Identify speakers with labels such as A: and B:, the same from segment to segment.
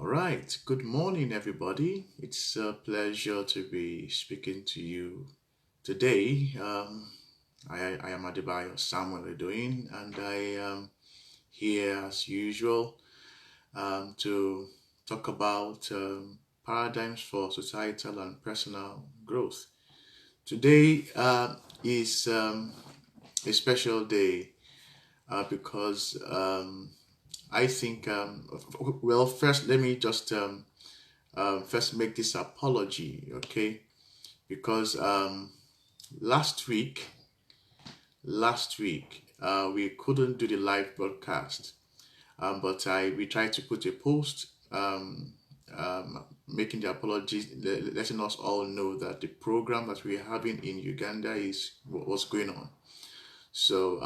A: right. Good morning, everybody. It's a pleasure to be speaking to you today. I am Adebayo Samuel Edoin, and I am here as usual to talk about paradigms for societal and personal growth. Today is a special day because I think, well, first, let me just first make this apology, okay? Because last week, we couldn't do the live broadcast, but I we tried to put a post making the apologies, letting us all know that the program that we're having in Uganda is what's going on. So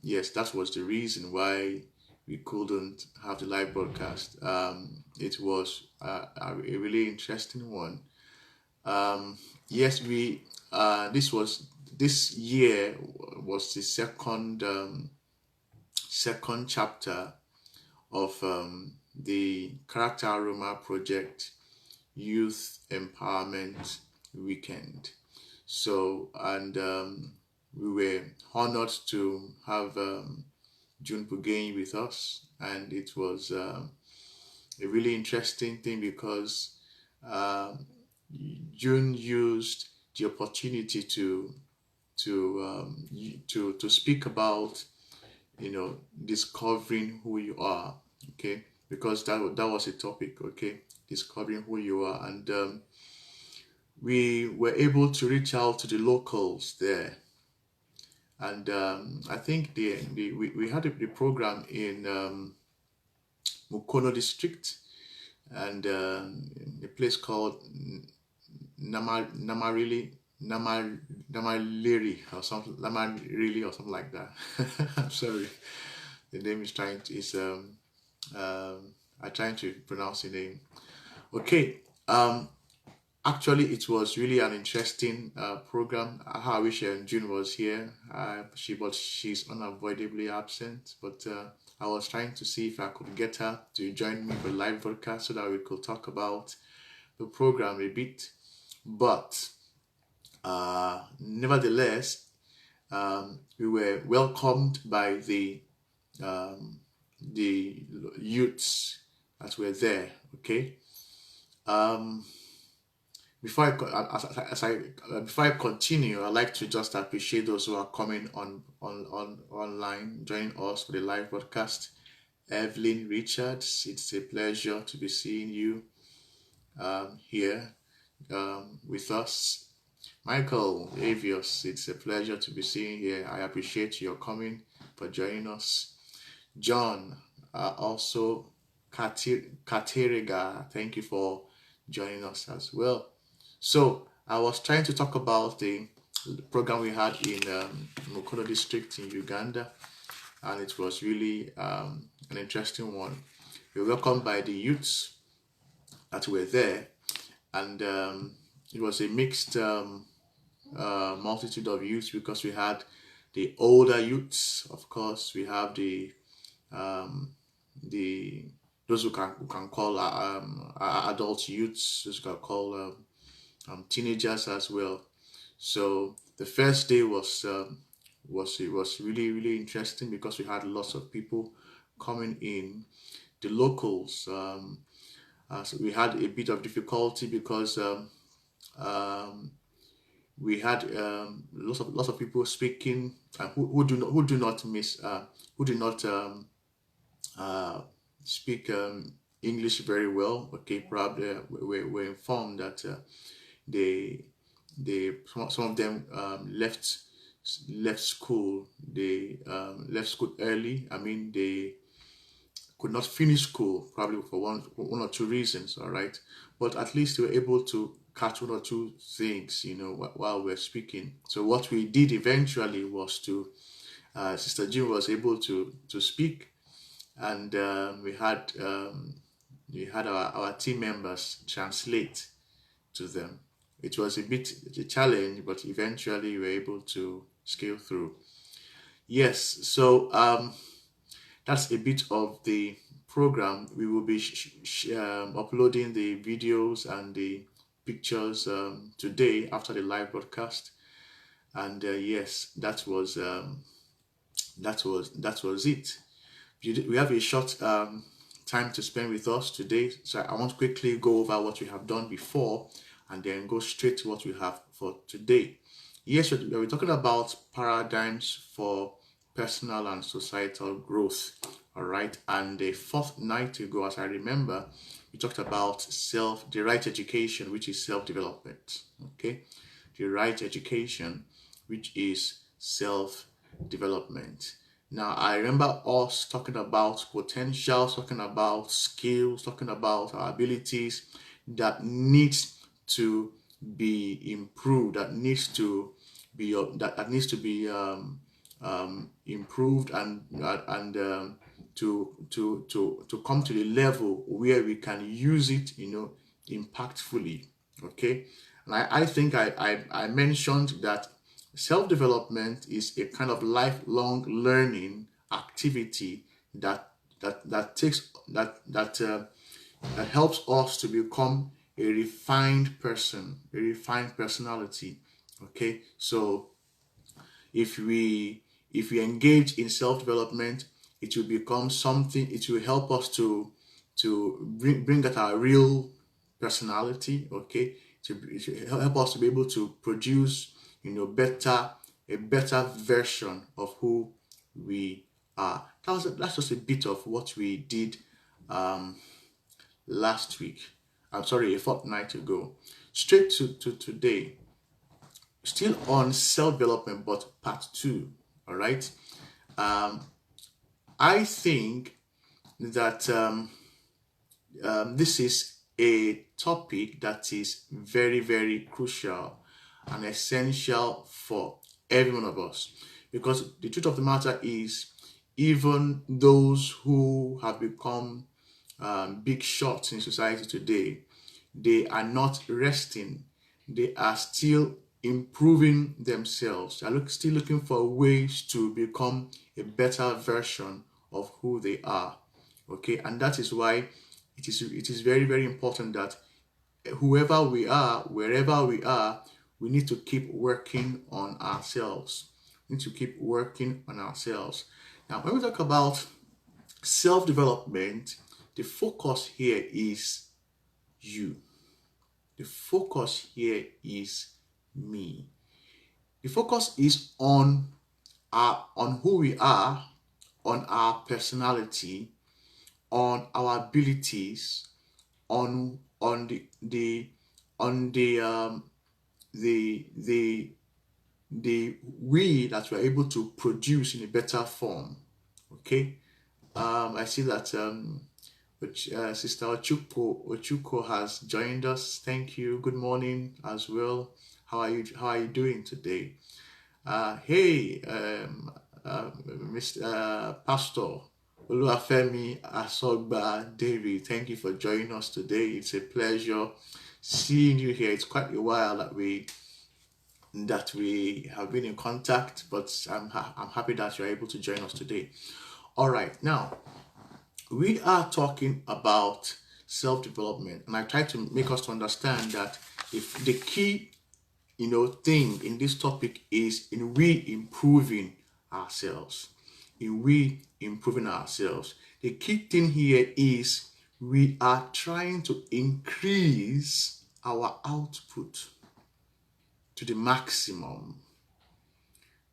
A: yes, that was the reason why we couldn't have the live broadcast. It was a really interesting one. Yes, we this year was the second chapter of the Character Aroma Project Youth Empowerment Weekend. So, and we were honored to have June Bugain with us, and it was a really interesting thing because um June used the opportunity to speak about discovering who you are, okay, because that was a topic, okay, discovering who you are, and we were able to reach out to the locals there, and I think we had the program in Mukono district and a place called Namarili, Namaliri or something, Namarili or something like that. I'm sorry, the name is trying to is I'm trying to pronounce the name. Okay, actually, it was really an interesting program. How I wish June was here. But she's unavoidably absent. But I was trying to see if I could get her to join me for live broadcast so that we could talk about the program a bit. But nevertheless, we were welcomed by um, the youths that were there. Okay. Um, before before I continue, I'd like to just appreciate those who are coming on online, joining us for the live broadcast. Evelyn Richards, it's a pleasure to be seeing you here with us. Michael Avios, it's a pleasure to be seeing you here. I appreciate your coming for joining us. John, also Kateriga, thank you for joining us as well. So I was trying to talk about the program we had in Mukono district in Uganda, and it was really an interesting one. We were welcomed by the youths that were there, and it was a mixed multitude of youths because we had the older youths, of course, we have um, the those who can call adult youths, those who can call teenagers as well. So the first day was really interesting because we had lots of people coming in, the locals. So we had a bit of difficulty because um, we had lots of people speaking who do not miss who do not uh, speak English very well. Okay, probably we're informed that they some of them left school. They left school early. I mean, they could not finish school probably for one or two reasons. All right, but at least they were able to catch one or two things, while we're speaking. So what we did eventually was to Sister Jim was able to speak, and we had our team members translate to them. It was a bit a challenge, but eventually we were able to scale through. Yes, so that's a bit of the program, we will be uploading the videos and the pictures today after the live broadcast. And yes, that was it. We have a short time to spend with us today, so I want to quickly go over what we have done before and then go straight to what we have for today. Yes, we're talking about paradigms for personal and societal growth. All right, and the fourth night ago, as I remember, we talked about the right education, which is self-development. Okay, the right education, which is self-development. Now, I remember us talking about potentials, talking about skills, talking about our abilities that needs to be improved, that needs to be improved, and to come to the level where we can use it, impactfully. Okay, and I think I mentioned that self-development is a kind of lifelong learning activity that takes that helps us to become a refined person, a refined personality. Okay, so if we engage in self-development, it will become something. It will help us to bring out our real personality. Okay, it will help us to be able to produce a better version of who we are. That's just a bit of what we did last week. I'm sorry, a fortnight ago. Straight to today, still on self-development, but part 2. All right. I think that this is a topic that is very, very crucial and essential for every one of us, because the truth of the matter is, even those who have become big shots in society today, they are not resting. They are still improving themselves. They are still looking for ways to become a better version of who they are. Okay, and that is why it is very, very important that whoever we are, wherever we are, we need to keep working on ourselves. We need to keep working on ourselves. Now, when we talk about self-development, the focus here is you. The focus here is me. The focus is on who we are, on our personality, on our abilities, on the we that we're able to produce in a better form. Okay, I see that Sister Ochuko has joined us. Thank you. Good morning as well. How are you doing today? Hey, Mr. Pastor Oluwafemi Asogba David, thank you for joining us today. It's a pleasure seeing you here. It's quite a while that we have been in contact, but I'm happy that you're able to join us today. All right, now we are talking about self-development, and I try to make us to understand that if the key thing in this topic is in we improving ourselves. The key thing here is we are trying to increase our output to the maximum.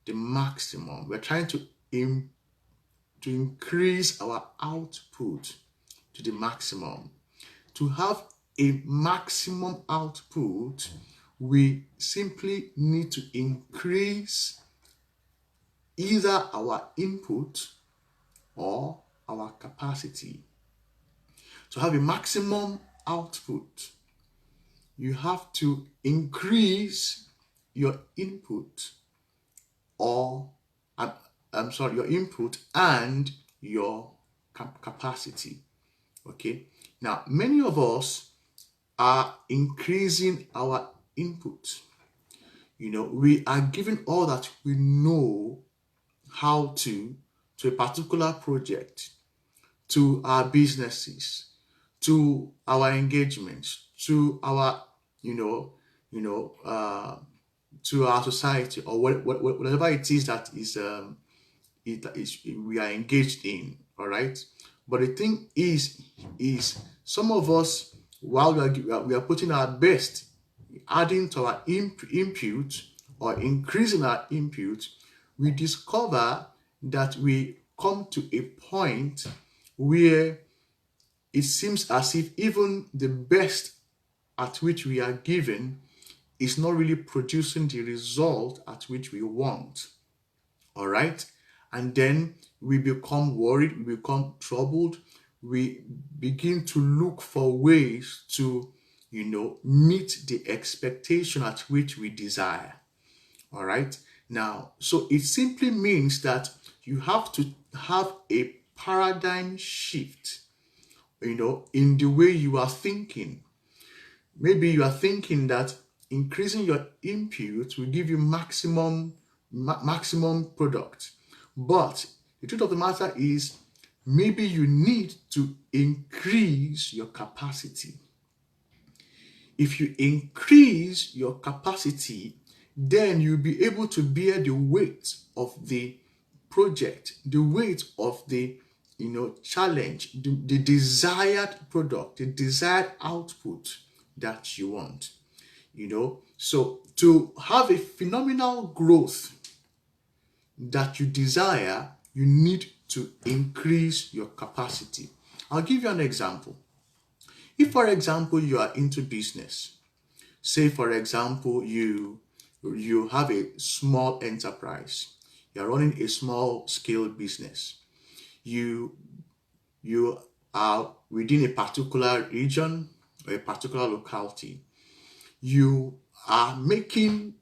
A: We're trying to increase our output to the maximum. To have a maximum output, we simply need to increase either our input or our capacity. To have a maximum output, you have to increase your input your input and your capacity. Okay. Now, many of us are increasing our input. We are giving all that we know how to a particular project, to our businesses, to our engagements, to our, you know, you know, to our society, or whatever it is that we are engaged in. All right. But the thing is some of us, while we are putting our best, adding to our input or increasing our input, we discover that we come to a point where it seems as if even the best at which we are given is not really producing the result at which we want. All right. And then we become worried, we become troubled, we begin to look for ways to, meet the expectation at which we desire. All right. Now, so it simply means that you have to have a paradigm shift, in the way you are thinking. Maybe you are thinking that increasing your input will give you maximum product. But the truth of the matter is, maybe you need to increase your capacity. If you increase your capacity, then you'll be able to bear the weight of the project, the weight of the challenge, the desired product, the desired output that you want. So to have a phenomenal growth that you desire, you need to increase your capacity. I'll give you an example. If, for example, you are into business, say, for example, you have a small enterprise, you're running a small scale business, you are within a particular region or a particular locality, you are making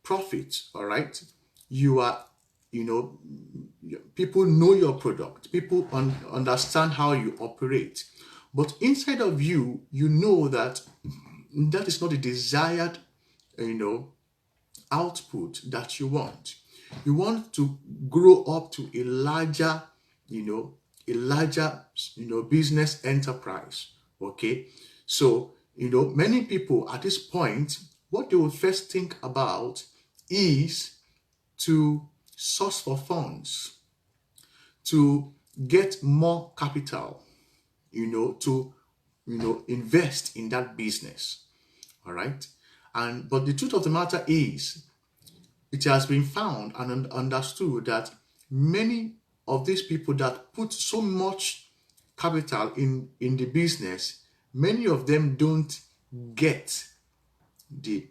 A: profits, all right? You are, people know your product, people understand how you operate. But inside of you, you know that is not the desired, output that you want. You want to grow up to a larger, business enterprise. Okay. So, many people at this point, what they will first think about is to source for funds, to get more capital, to invest in that business. All right. But the truth of the matter is, it has been found and understood that many of these people that put so much capital in the business, many of them don't get the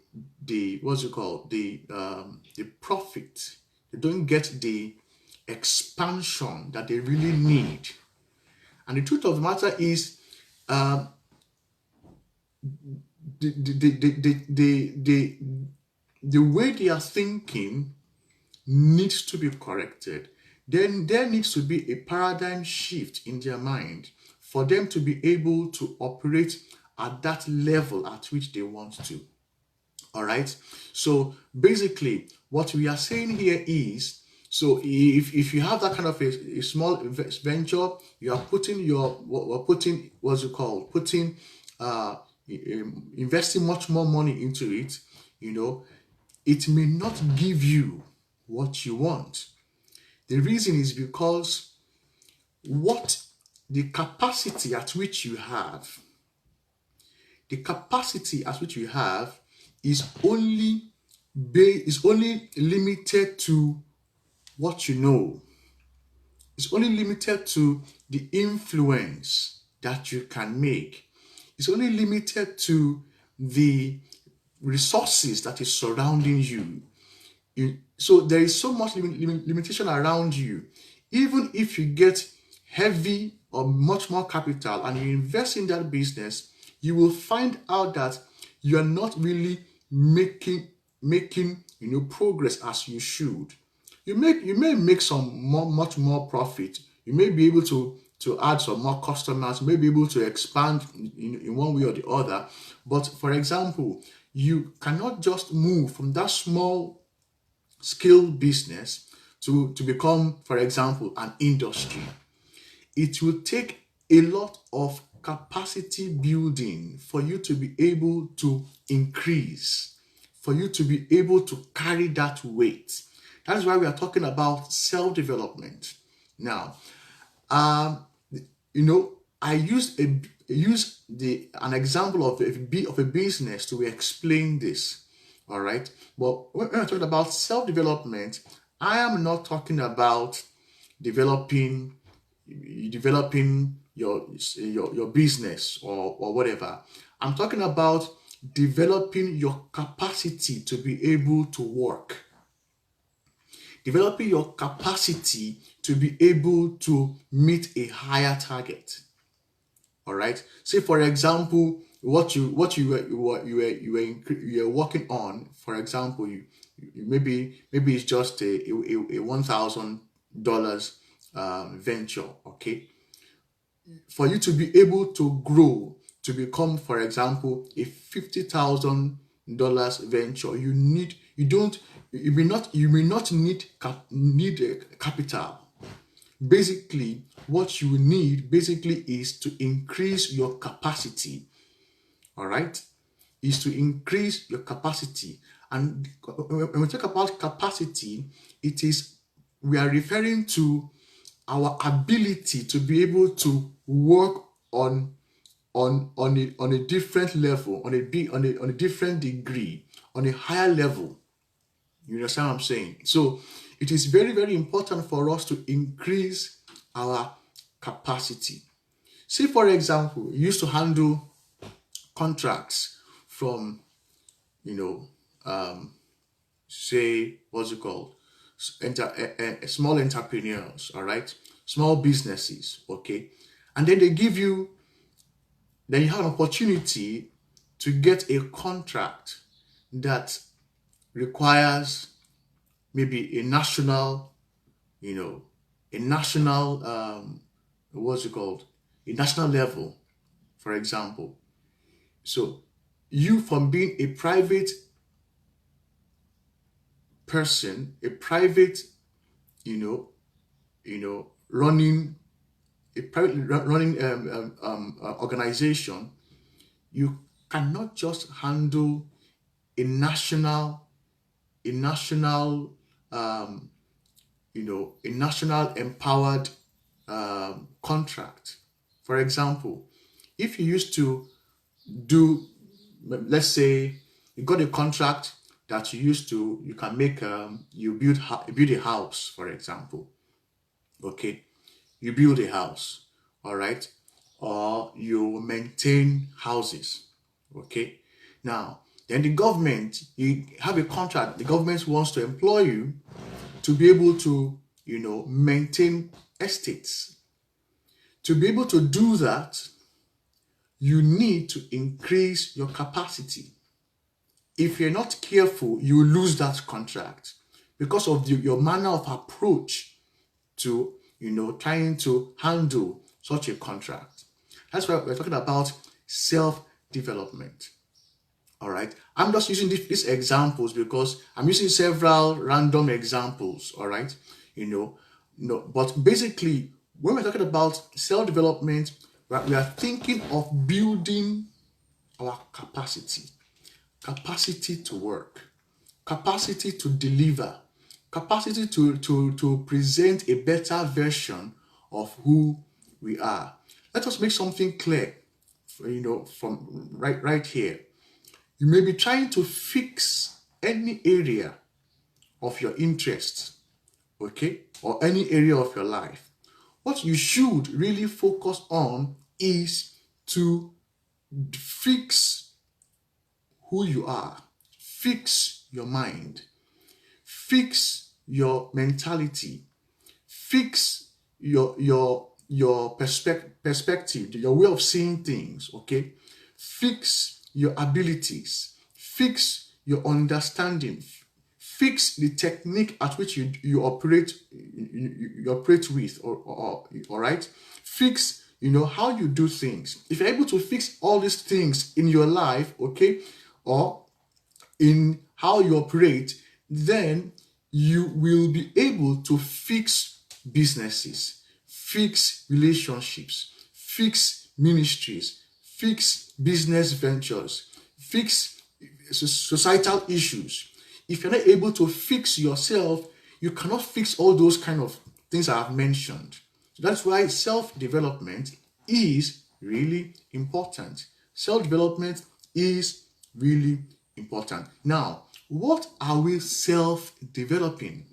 A: profit. They don't get the expansion that they really need. And the truth of the matter is, the way they are thinking needs to be corrected. Then there needs to be a paradigm shift in their mind for them to be able to operate at that level at which they want to. All right. So basically, what we are saying here is, so if you have that kind of a small venture, you are investing much more money into it. It may not give you what you want. The reason is because the capacity at which you have is only limited to what you know. It's only limited to the influence that you can make. It's only limited to the resources that is surrounding you. So there is so much limitation around you. Even if you get heavy or much more capital and you invest in that business, you will find out that you are not really making progress as you should. You may make much more profit. You may be able to add some more customers, you may be able to expand in one way or the other. But for example, you cannot just move from that small scale business to become, for example, an industry. it will take a lot of capacity building for you to be able to increase, for you to be able to carry that weight. That is why we are talking about self development. Now, um, I use the an example of a business to explain this. All right, but when I'm talking about self development, I am not talking about developing developing your business or whatever. I'm talking about developing your capacity to be able to work, developing your capacity to be able to meet a higher target. All right. Say for example, what you were working on. For example, maybe it's just a $1,000 venture. Okay, for you to be able to grow to become, for example, a $50,000 venture, you may not need a capital. Basically, what you need basically is to increase your capacity. All right, is to increase your capacity. And when we talk about capacity, we are referring to our ability to be able to work on a different level, on a different degree, on a higher level. You understand what I'm saying? So it is very, very important for us to increase our capacity. Say, for example, you used to handle contracts from, you know, say, what's it called? Small entrepreneurs, all right? Small businesses, okay? And then then you have an opportunity to get a contract that requires maybe you know, a national, what's it called? A national level, for example. So you, from being a private person, a private, you know, running a private running organization, you cannot just handle a national, a national, um, a national empowered contract. For example, if you used to do, let's say, you got a contract that you can make, build a house, for example. Okay, you build a house, all right, or you maintain houses. Okay, now then the government, you have a contract, the government wants to employ you to be able to, maintain estates. To be able to do that, you need to increase your capacity. If you're not careful, you will lose that contract because of your manner of approach to, trying to handle such a contract. That's why we're talking about self-development. All right. I'm just using these examples because I'm using several random examples. All right. But basically, when we're talking about self-development, we are thinking of building our capacity to work, capacity to deliver, capacity to present a better version of who we are. Let us make something clear, from right here. You may be trying to fix any area of your interest, okay, or any area of your life. What you should really focus on is to fix who you are, fix your mind, fix your mentality, fix your perspective, your way of seeing things, okay? Fix your abilities, fix your understanding, fix the technique at which you operate with, or all right? Fix how you do things. If you're able to fix all these things in your life, okay, or in how you operate, then you will be able to fix businesses, fix relationships, fix ministries, fix business ventures, fix societal issues. If you're not able to fix yourself, you cannot fix all those kind of things I have mentioned. So that's why self-development is really important. Self-development is really important. Now, what are we self-developing?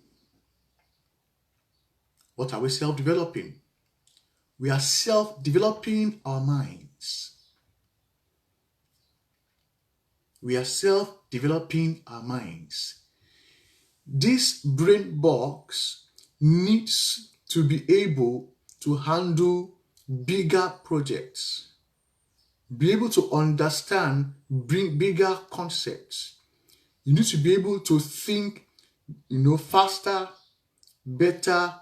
A: What are we self-developing? We are self-developing our minds. We are self-developing our minds. This brain box needs to be able to handle bigger projects, be able to understand bigger concepts. You need to be able to think, faster, better,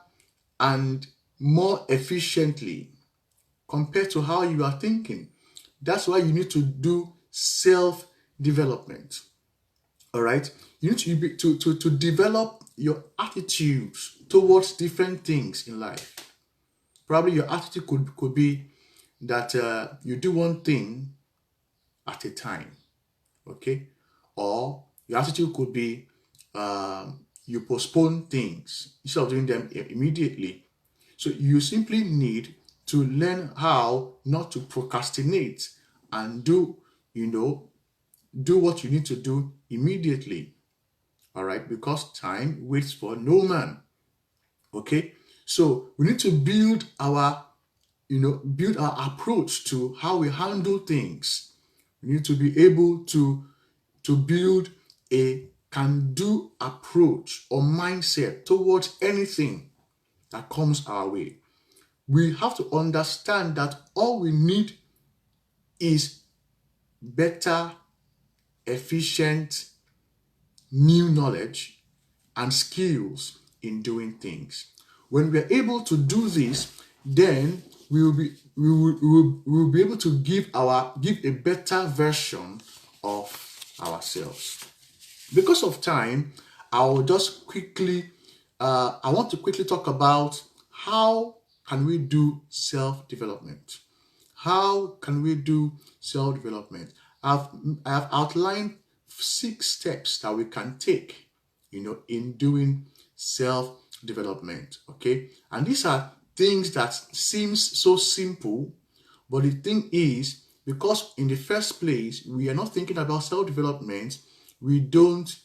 A: and more efficiently compared to how you are thinking. That's why you need to do self-development. All right, you need to develop your attitudes towards different things in life. Probably your attitude could be that you do one thing at a time, okay? Or your attitude could be you postpone things instead of doing them immediately. So you simply need to learn how not to procrastinate and do what you need to do immediately. All right, because time waits for no man. Okay, so we need to build our approach to how we handle things. We need to be able to build a can-do approach or mindset towards anything that comes our way. We have to understand that all we need is better, efficient, new knowledge and skills in doing things. When we are able to do this, then we will be able to give a better version of ourselves. Because of time, I want to quickly talk about how can we do self-development. How can we do self-development? I have outlined 6 steps that we can take, in doing self-development. Okay, and these are things that seems so simple, but the thing is, because in the first place we are not thinking about self-development, we don't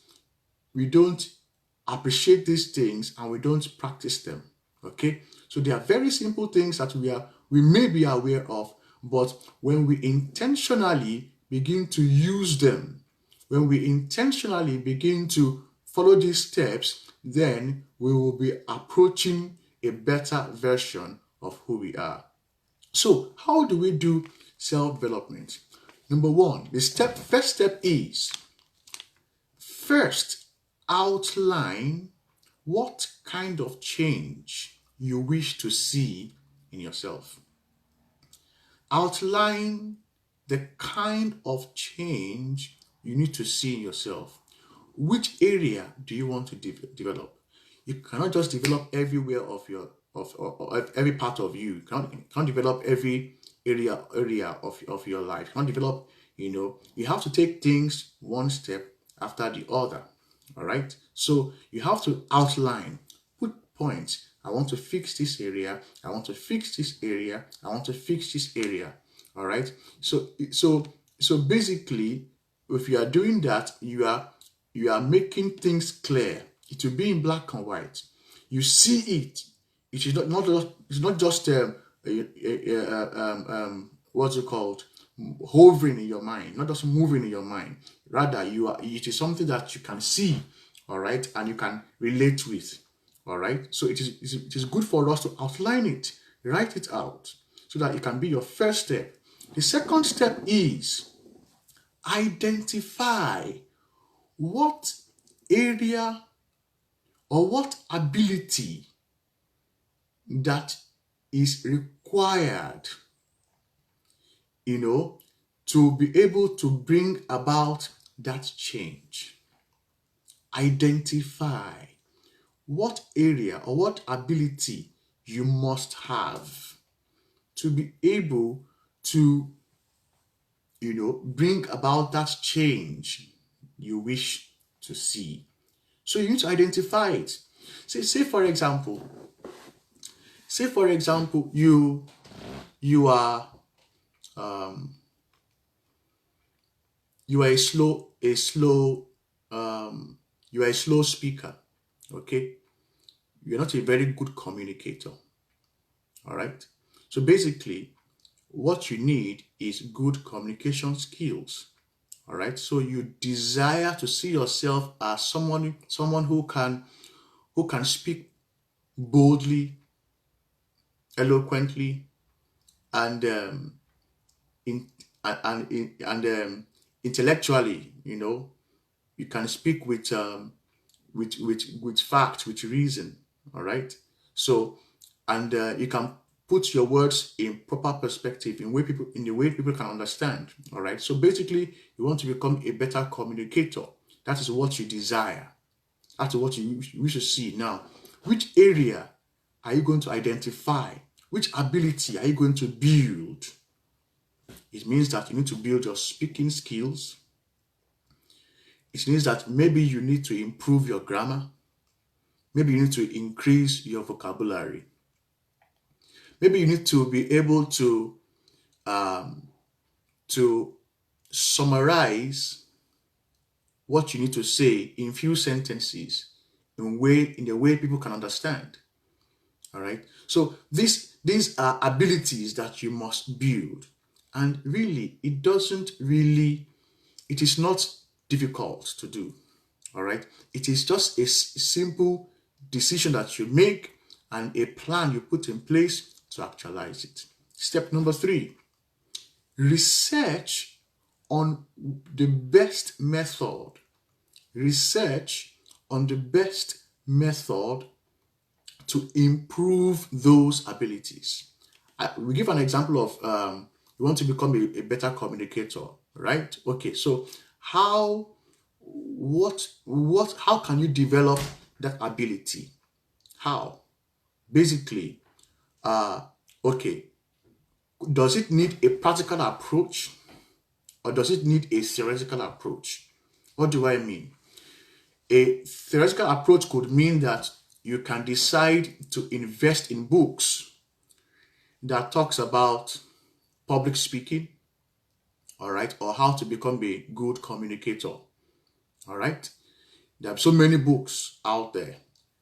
A: appreciate these things and we don't practice them. Okay, so they are very simple things that we may be aware of, but when we intentionally begin to use them, when we intentionally begin to follow these steps, then we will be approaching a better version of who we are. So how do we do self-development? Number 1, first step is first outline what kind of change you wish to see in yourself. Outline the kind of change you need to see in yourself. Which area do you want to develop? You cannot just develop everywhere of every part of you. You can't develop every area of your life. You can't develop, you have to take things one step after the other. All right. So you have to outline, put points. I want to fix this area. I want to fix this area. I want to fix this area. All right. So basically, if you are doing that, you are making things clear. It will be in black and white. You see it. It is not just what's it called, hovering in your mind, not just moving in your mind. Rather, it is something that you can see, all right, and you can relate with, all right. So it is good for us to outline it, write it out, so that it can be your first step. The second step is identify what area or what ability that is required, to be able to bring about that change. Identify what area or what ability you must have to be able to, bring about that change you wish to see. So you need to identify it. Say for example, you are um, you are you are a slow speaker. Okay, you're not a very good communicator. All right. So basically, what you need is good communication skills. All right. So you desire to see yourself as someone who can speak boldly, eloquently, and in and intellectually. You can speak with fact, with reason. All right. So, and you can put your words in proper perspective, in the way people can understand. All right. So basically, you want to become a better communicator. That is what you desire. That's what you wish to see. Now, which area are you going to identify? Which ability are you going to build? It means that you need to build your speaking skills. It means that maybe you need to improve your grammar. Maybe you need to increase your vocabulary. Maybe you need to be able um, to summarize what you need to say in few sentences in the way people can understand. All right. So these are abilities that you must build, and really, it is not difficult to do. All right. It is just a simple decision that you make and a plan you put in place to actualize it. Step number 3, research on the best method. Research on the best method to improve those abilities. We give an example of you want to become a better communicator, right? Okay, so how can you develop that ability? How? Basically, okay, does it need a practical approach or does it need a theoretical approach? What do I mean? A theoretical approach could mean that you can decide to invest in books that talks about public speaking, all right, or how to become a good communicator, all right. There are so many books out there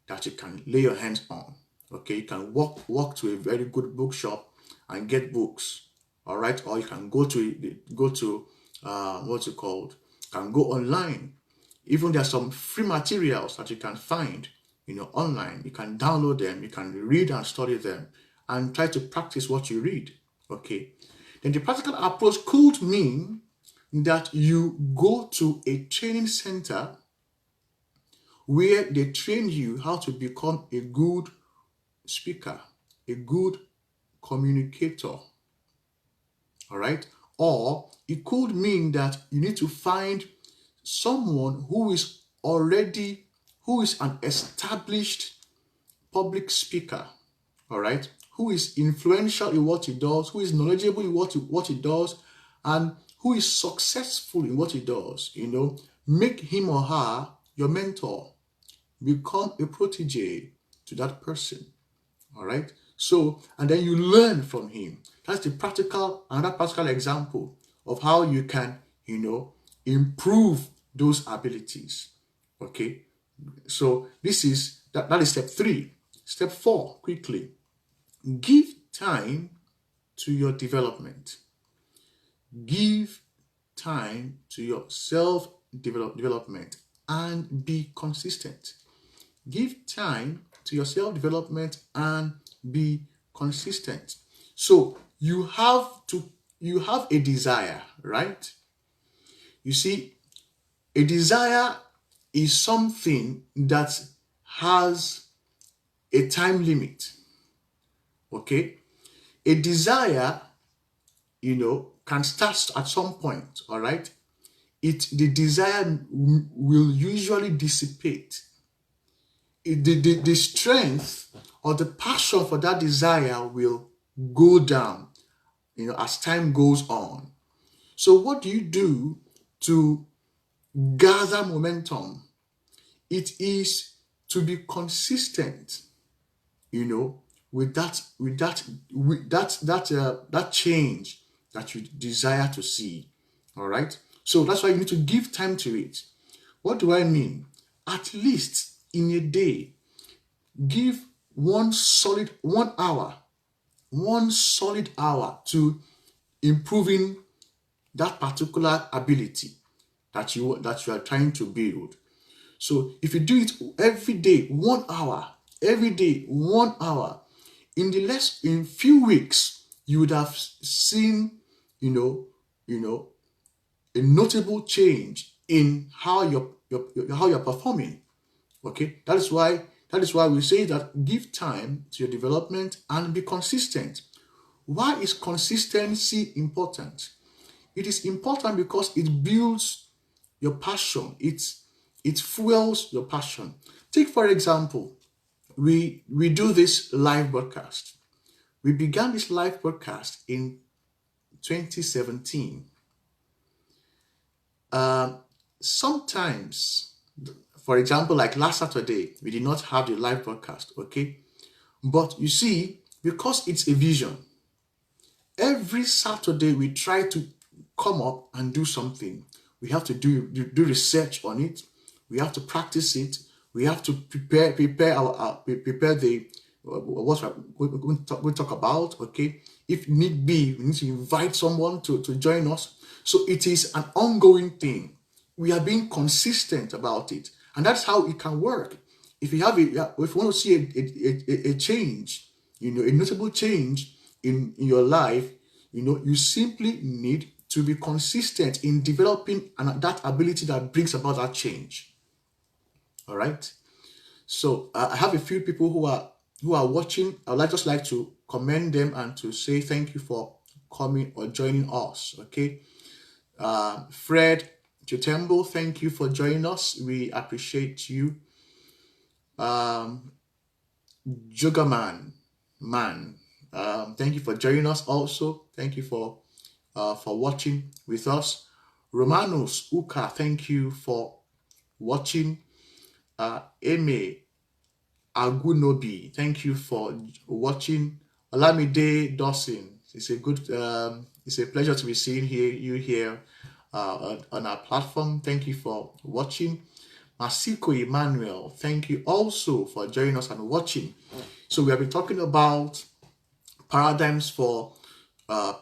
A: that you can lay your hands on. Okay, you can walk to a very good bookshop and get books, all right, or you can go to what's it called? You can go online. Even there are some free materials that you can find, online. You can download them. You can read and study them, and try to practice what you read. Okay. Then the practical approach could mean that you go to a training center where they train you how to become a good speaker, a good communicator. All right. Or it could mean that you need to find someone who is an established public speaker, all right, who is influential in what he does, who is knowledgeable in what he does, and who is successful in what he does. Make him or her your mentor. Become a protege to that person. All right. So, and then you learn from him. That's another practical example of how you can, improve those abilities. Okay. So that is step 3. Step 4, quickly. Give time to your development. Give time to your self-development and be consistent. Give time to your self-development and be consistent. So you have a desire, right? You see, a desire is something that has a time limit. Okay? A desire, can start at some point, all right? The desire will usually dissipate the strength or the passion for that desire will go down, as time goes on. So what do you do to gather momentum? It is to be consistent, with that change that you desire to see. All right. So that's why you need to give time to it. What do I mean? At least in a day, give 1 solid hour to improving that particular ability that you are trying to build. So if you do it every day, 1 hour, every day, 1 hour, in few weeks, you would have seen, you know, you know, a notable change in how you're performing. Okay, that is why we say that give time to your development and be consistent. Why is consistency important? It is important because it builds your passion. It fuels your passion. Take for example, we do this live broadcast. We began this live broadcast in 2017. Sometimes, for example, like last Saturday, we did not have the live broadcast, okay? But you see, because it's a vision, every Saturday we try to come up and do something. We have to do research on it. We have to practice it. We have to prepare the what we talk about. Okay, if need be, we need to invite someone to join us. So it is an ongoing thing. We are being consistent about it, and that's how it can work. If you want to see a change, a notable change in your life, you simply need to be consistent in developing that ability that brings about that change. All right. So I have a few people who are watching. I would just like to commend them and to say thank you for coming or joining us. Okay. Fred Chutembo, thank you for joining us. We appreciate you. Jogaman, thank you for joining us also. Thank you for watching with us. Romanos Uka, thank you for watching. Eme Agunobi, thank you for watching. Olamide Dawson, it's a pleasure to be seeing you here on our platform. Thank you for watching. Masiko Emmanuel, thank you also for joining us and watching. So we have been talking about paradigms for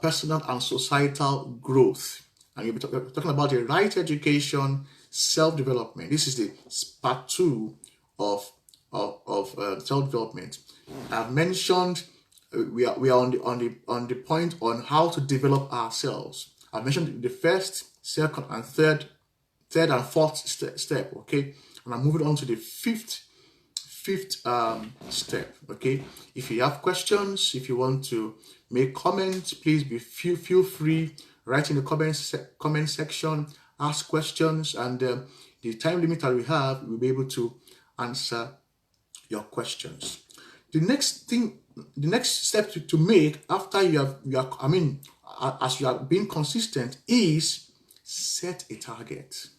A: personal and societal growth, and we'll be talking about the right education, self-development. This is the part 2 of self-development. I've mentioned we are on the point on how to develop ourselves. I've mentioned the first, second, and third and fourth step. Okay, and I'm moving on to the fifth step. Okay, if you have questions, if you want to make comments, please feel free, write in the comment section, ask questions, and the time limit that we have, we'll be able to answer your questions. The next step to make after as you are being consistent is set a target.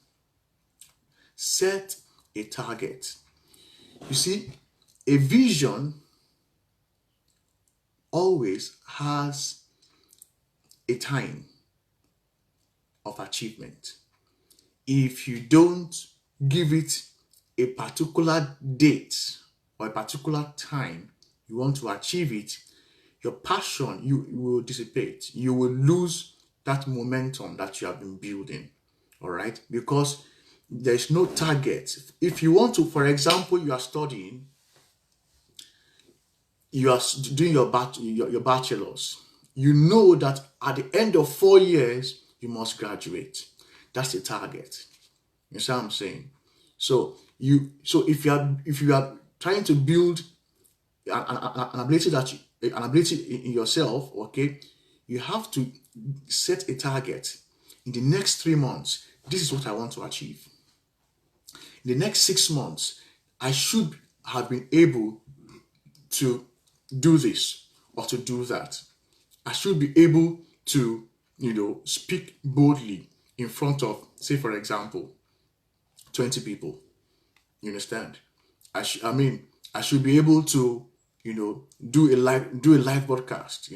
A: Set a target. You see, a vision always has a time of achievement. If you don't give it a particular date or a particular time you want to achieve it, your passion you will dissipate. You will lose that momentum that you have been building. All right, because there's no target. If you want to, for example, you are studying, you are doing your bachelor's, you know that at the end of 4 years you must graduate. That's the target. You see what I'm saying? So if you are trying to build an ability in yourself, okay, you have to set a target. In the next 3 months, this is what I want to achieve. In the next 6 months, I should have been able to do this or to do that. I should be able to, speak boldly in front of, say, for example, 20 people. You understand? I mean, I should be able to, do a live broadcast.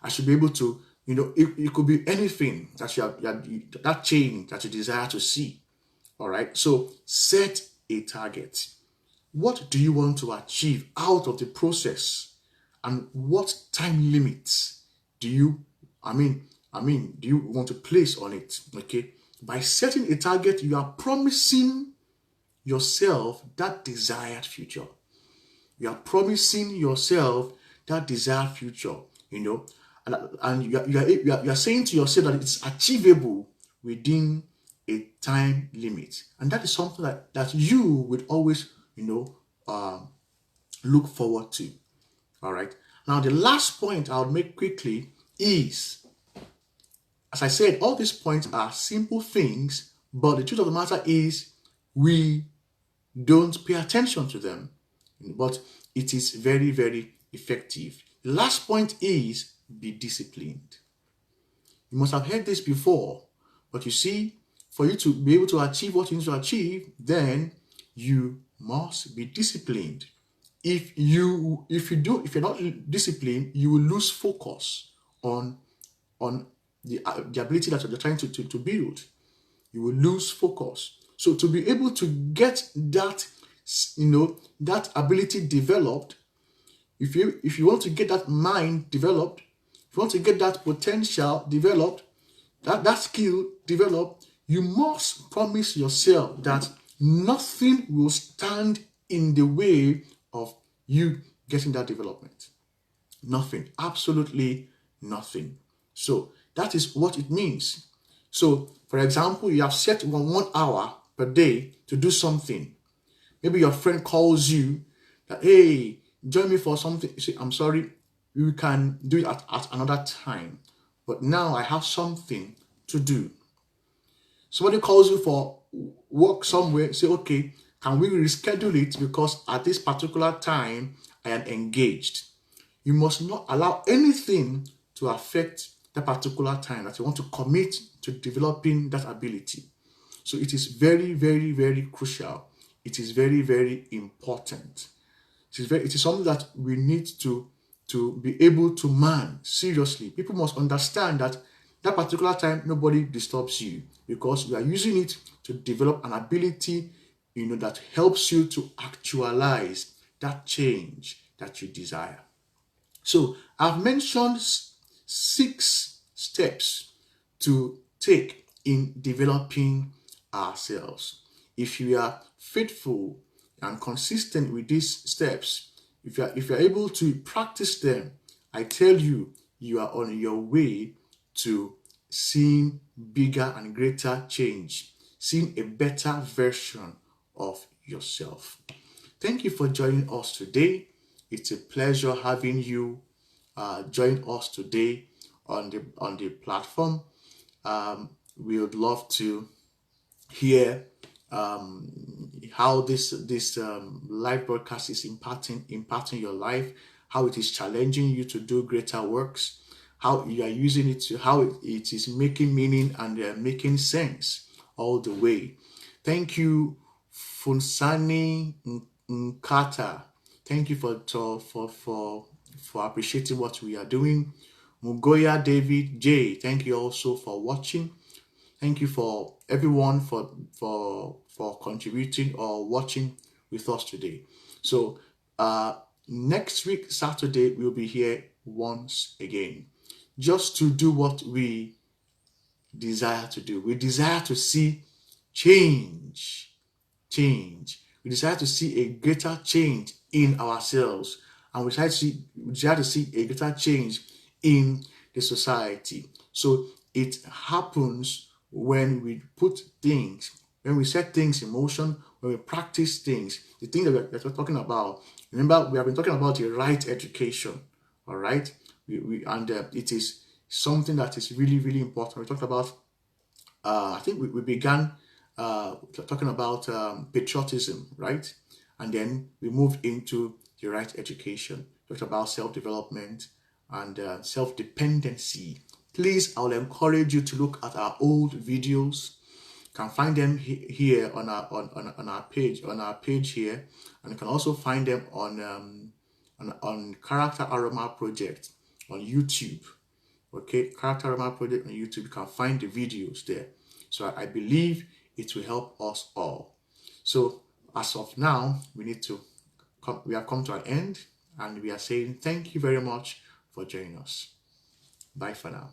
A: I should be able to, it could be anything that that change that you desire to see. All right. So set a target. What do you want to achieve out of the process, and what time limits do you, do you want to place on it? Okay. By setting a target, you are promising yourself that desired future. You are promising yourself that desired future, and you are saying to yourself that it's achievable within a time limit. And that is something that you would always, um, look forward to. All right. Now, the last point I'll make quickly is, as I said, all these points are simple things, but the truth of the matter is we don't pay attention to them, but it is very, very effective. The last point is be disciplined. You must have heard this before, but you see, for you to be able to achieve what you need to achieve, then you must be disciplined. If you're not disciplined, you will lose focus on the ability that you're trying to build. You will lose focus. So to be able to get that, that ability developed, if you want to get that mind developed, if you want to get that potential developed, that skill developed, you must promise yourself that nothing will stand in the way of you getting that development. Nothing, absolutely nothing. So that is what it means. So, for example, you have set 1 hour per day to do something. Maybe your friend calls you that, hey, join me for something. You say, I'm sorry, we can do it at another time. But now I have something to do. Somebody calls you for work somewhere, say, okay, can we reschedule it because at this particular time I am engaged. You must not allow anything to affect that particular time that you want to commit to developing that ability. So it is very, very, very crucial. It is very, very important. It is something that we need to be able to man seriously. People must understand that particular time nobody disturbs you, because you are using it to develop an ability, that helps you to actualize that change that you desire. So I've mentioned 6 steps to take in developing ourselves. If you are faithful and consistent with these steps, if you are able to practice them, I tell you, you are on your way to seeing bigger and greater change, seeing a better version of yourself. Thank you for joining us today. It's a pleasure having you join us today on the platform. We would love to hear how this live broadcast is impacting your life, how it is challenging you to do greater works, how you are using it, how it is making meaning and making sense all the way. Thank you, Funsani Nkata. Thank you for appreciating what we are doing. Mugoya David J. Thank you also for watching. Thank you for everyone for contributing or watching with us today. So next week, Saturday, we'll be here once again, just to do what we desire to do. We desire to see change. We desire to see a greater change in ourselves, and we desire to see a greater change in the society. So it happens when we when we set things in motion, when we practice things, the thing that we're talking about. Remember, we have been talking about the right education, all right? It is something that is really, really important. We talked about, I think we began talking about patriotism, right? and then we moved into the right education. Talked about self-development and self-dependency. Please, I will encourage you to look at our old videos. You can find them here on our page here, and you can also find them on Character Aroma Project on YouTube. Okay, Character Aroma Project on YouTube. You can find the videos there. So I believe it will help us all. So as of now, we have come to an end, and we are saying thank you very much for joining us. Bye for now.